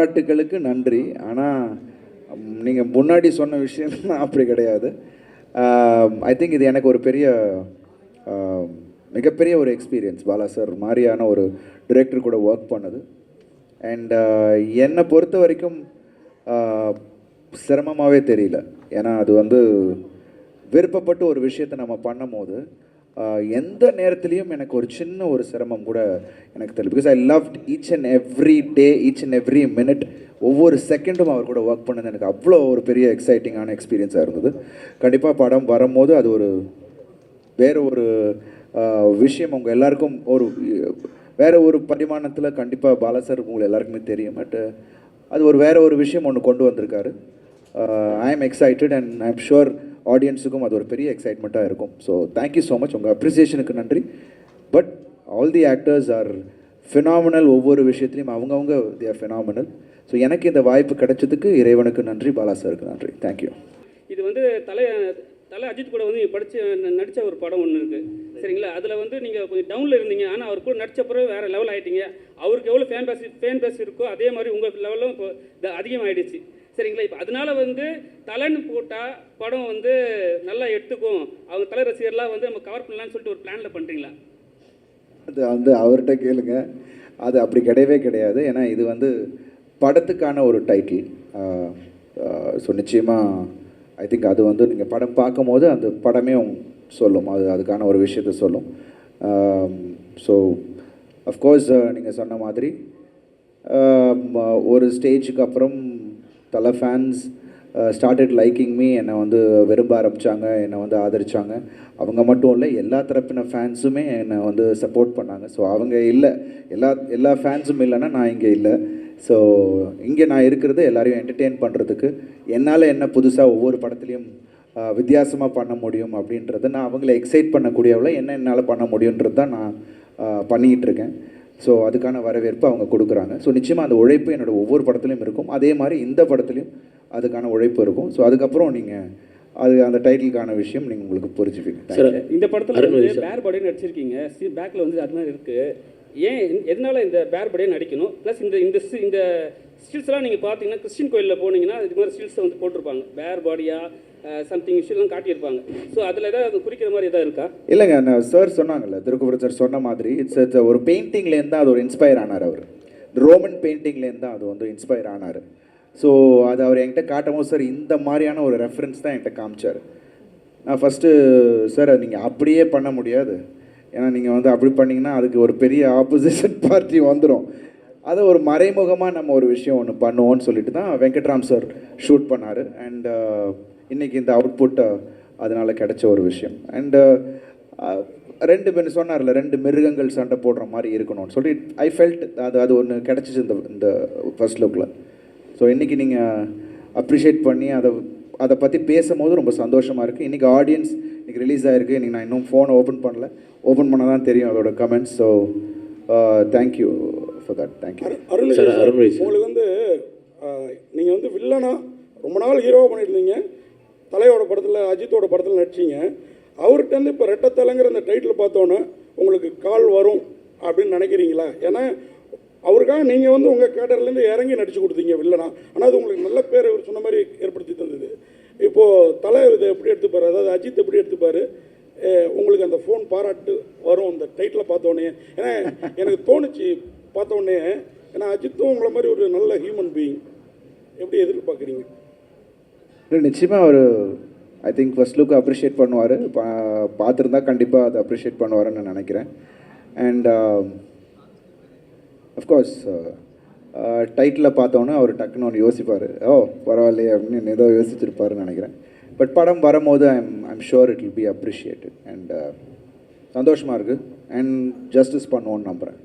பாராட்டுகளுக்கு நன்றி. ஆனால் நீங்கள் முன்னாடி சொன்ன விஷயம் அப்படி கிடையாது. ஐ திங்க் இது எனக்கு ஒரு பெரிய மிகப்பெரிய ஒரு எக்ஸ்பீரியன்ஸ், பாலா சார் மாதிரியான ஒரு டிரெக்டர் கூட ஒர்க் பண்ணது. அண்ட் என்னை பொறுத்த வரைக்கும் சிரமமாகவே தெரியல. ஏன்னா அது வந்து விருப்பப்பட்டு ஒரு விஷயத்தை நம்ம பண்ணும் போது எந்த நேரத்துலையும் எனக்கு ஒரு சின்ன ஒரு சிரமம் கூட எனக்கு தெரியல. Because I loved each and every day, each and every minute, ஒவ்வொரு செகண்டும் அவர் கூட ஒர்க் பண்ணது எனக்கு அவ்வளோ ஒரு பெரிய எக்ஸைட்டிங்கான எக்ஸ்பீரியன்ஸாக இருந்தது. கண்டிப்பாக படம் வரும்போது அது ஒரு வேறு ஒரு விஷயம் உங்கள் எல்லாருக்கும் ஒரு வேறு ஒரு பரிமாணத்தில் கண்டிப்பாக பாலா சார் உங்களுக்கு எல்லாருக்குமே தெரியும். பட் அது ஒரு வேறு ஒரு விஷயம் ஒன்று கொண்டு வந்திருக்காரு. I am excited and I am sure ஆடியன்ஸுக்கும் அது ஒரு பெரிய எக்ஸைட்மெண்ட்டாக இருக்கும். ஸோ தேங்க்யூ ஸோ மச், உங்கள் அப்ரிசியேஷனுக்கு நன்றி. But all the actors are phenomenal. ஒவ்வொரு விஷயத்துலையும் அவங்கவுங்க தி ஆர் ஃபினாமினல். ஸோ எனக்கு இந்த வாய்ப்பு கிடைச்சதுக்கு இறைவனுக்கு நன்றி, பாலா சாருக்கு நன்றி. தேங்க்யூ. இது வந்து தலை அஜித் கூட வந்து நடித்த ஒரு படம் ஒன்று இருக்குது, சரிங்களா? அதில் வந்து நீங்கள் கொஞ்சம் டவுனில் இருந்தீங்க, ஆனால் அவர் கூட நடித்த பிறகு வேறு லெவல் ஆகிட்டீங்க. அவருக்கு எவ்வளோ ஃபேன் பேஸ் இருக்கோ அதே மாதிரி உங்கள் லெவலும் இப்போ அதிகமாகிடுச்சு, சரிங்களா? இப்போ அதனால வந்து தலைன்னு போட்டால் படம் வந்து நல்லா எடுத்துக்கும், அவங்க தலை ரசிகர்லாம் வந்து நம்ம கவர் பண்ணலான்னு சொல்லிட்டு ஒரு பிளானில் பண்ணுறீங்களா? அது வந்து அவர்கிட்ட கேளுங்க. அது அப்படி கிடையவே கிடையாது. ஏன்னா இது வந்து படத்துக்கான ஒரு டைட்டில். ஸோ நிச்சயமாக ஐ திங்க் அது வந்து நீங்கள் படம் பார்க்கும்போது அந்த படமே சொல்லும், அதுக்கான ஒரு விஷயத்த சொல்லும். ஸோ அஃப்கோர்ஸ் நீங்கள் சொன்ன மாதிரி ஒரு ஸ்டேஜுக்கு அப்புறம் தலை ஃபேன்ஸ் ஸ்டார்டட் லைக்கிங் மீ. என்னை வந்து விரும்ப ஆரம்பித்தாங்க, என்னை வந்து ஆதரித்தாங்க. அவங்க மட்டும் இல்லை, எல்லா தரப்பின ஃபேன்ஸுமே என்னை வந்து சப்போர்ட் பண்ணாங்க. ஸோ அவங்க இல்லை, எல்லா ஃபேன்ஸும் இல்லைன்னா நான் இங்கே இல்லை. ஸோ இங்கே நான் இருக்கிறது எல்லாரையும் என்டர்டெயின் பண்ணுறதுக்கு, என்னால் என்ன புதுசாக ஒவ்வொரு படத்துலையும் வித்தியாசமாக பண்ண முடியும் அப்படின்றத, நான் அவங்கள எக்ஸைட் பண்ணக்கூடியவளை என்ன என்னால் பண்ண முடியுன்றது தான் நான் பண்ணிக்கிட்டு இருக்கேன். ஸோ அதுக்கான வரவேற்பு அவங்க கொடுக்குறாங்க. ஸோ நிச்சயமாக அந்த உழைப்பு என்னோடய ஒவ்வொரு படத்துலையும் இருக்கும். அதே மாதிரி இந்த படத்துலையும் அதுக்கான உழைப்பு இருக்கும். ஸோ அதுக்கப்புறம் நீங்கள் அந்த டைட்டிலுக்கான விஷயம் நீங்கள் உங்களுக்கு புரிஞ்சுப்பீங்க. சார், இந்த படத்தில் பேர் பாடியே நடிச்சிருக்கீங்க, பேக்கில் வந்து அது மாதிரி இருக்குது. ஏன் எதனால் இந்த பேர் பாடியே நடிக்கணும்? ப்ளஸ் இந்த ஸ்டில்ஸ்லாம் நீங்கள் பார்த்தீங்கன்னா கிறிஸ்டின் கோயிலில் போனீங்கன்னா இது மாதிரி ஸ்டில்ஸை வந்து போட்டிருப்பாங்க, பேர் பாடியாக சம்திங் விஷயம்லாம் காட்டியிருப்பாங்க. ஸோ அதில் ஏதாவது குறிக்கிற மாதிரி எதாவது இருக்கா? இல்லைங்க, நான் சார் சொன்னாங்கல்ல, திருக்குறள் சார் சொன்ன மாதிரி இட்ஸ் ஒரு பெயிண்டிங்லேருந்து தான் அது ஒரு இன்ஸ்பயர் ஆனார். அவர் ரோமன் பெயிண்டிங்லேருந்து தான் அது வந்து இன்ஸ்பயர் ஆனார். ஸோ அது அவர் என்கிட்ட காட்டும் போது, சார் இந்த மாதிரியான ஒரு ரெஃபரன்ஸ் தான் என்கிட்ட காமிச்சார். நான் ஃபஸ்ட்டு சார் அது நீங்கள் அப்படியே பண்ண முடியாது, ஏன்னா நீங்கள் வந்து அப்படி பண்ணிங்கன்னா அதுக்கு ஒரு பெரிய ஆப்போசிஷன் பார்ட்டி வந்துடும், அதை ஒரு மறைமுகமாக நம்ம ஒரு விஷயம் ஒன்று பண்ணுவோன்னு சொல்லிட்டு தான் வெங்கட்ராம் சார் ஷூட் பண்ணார். அண்ட் இன்றைக்கி இந்த அவுட்புட் அதனால் கிடைச்ச ஒரு விஷயம். அண்டு ரெண்டு பேர் சொன்னார்ல, 2 மிருகங்கள் சண்டை போடுற மாதிரி இருக்கணும்னு சொல்லி ஐ ஃபெல்ட் அது ஒன்று கிடச்சிச்சு இந்த ஃபர்ஸ்ட் லுக்கில். ஸோ இன்றைக்கி நீங்கள் அப்ரிஷியேட் பண்ணி அதை பற்றி பேசும்போது ரொம்ப சந்தோஷமாக இருக்குது. இன்றைக்கி ஆடியன்ஸ் இன்றைக்கி ரிலீஸ் ஆகிருக்கு. இன்றைக்கி நான் இன்னும் ஃபோனை ஓப்பன் பண்ண தான் தெரியும் அதோட comments. So thank you for that. Thank you. உங்களுக்கு வந்து நீங்கள் வந்து வில்லனா ரொம்ப நாள் ஹீரோவாக பண்ணியிருந்தீங்க, தலையோட படத்தில் அஜித்தோட படத்தில் நடிச்சிங்க. அவர்கிட்டருந்து இப்போ ரெட்டத்தலைங்கிற அந்த டைட்டில் பார்த்தோன்னே உங்களுக்கு கால் வரும் அப்படின்னு நினைக்கிறீங்களா? ஏன்னா அவருக்காக நீங்கள் வந்து உங்கள் கேட்டர்லேருந்து இறங்கி நடிச்சு கொடுத்தீங்க வில்லனா, ஆனால் அது உங்களுக்கு நல்ல பேர் இவர் சொன்ன மாதிரி ஏற்படுத்தி தந்தது. இப்போது தலை இதை எப்படி எடுத்துப்பார், அதாவது அஜித் எப்படி எடுத்துப்பார்? உங்களுக்கு அந்த ஃபோன் பாராட்டு வரும் அந்த டைட்டில் பார்த்தோன்னே? ஏன்னா எனக்கு தோணுச்சு பார்த்தோன்னே, ஏன்னா அஜித்தும் உங்களை மாதிரி ஒரு நல்ல ஹியூமன் பீயிங், எப்படி எதிர்பார்க்குறீங்க? நிச்சயமாக அவர் I think first look appreciate பண்ணுவார். பார்த்துருந்தா கண்டிப்பாக அதை அப்ரிஷியேட் பண்ணுவாருன்னு நான் நினைக்கிறேன். அண்ட் அஃப்கோர்ஸ் டைட்டில் பார்த்தோன்னே அவர் டக்குன்னு ஒன்று யோசிப்பார், ஓ பரவாயில்லையே அப்படின்னு ஏதோ யோசிச்சிருப்பாருன்னு நினைக்கிறேன். பட் படம் வரும்போது I'm sure it will be appreciated. And சந்தோஷமாக இருக்குது அண்ட் ஜஸ்டிஸ் பண்ணுவோன்னு நம்புகிறேன்.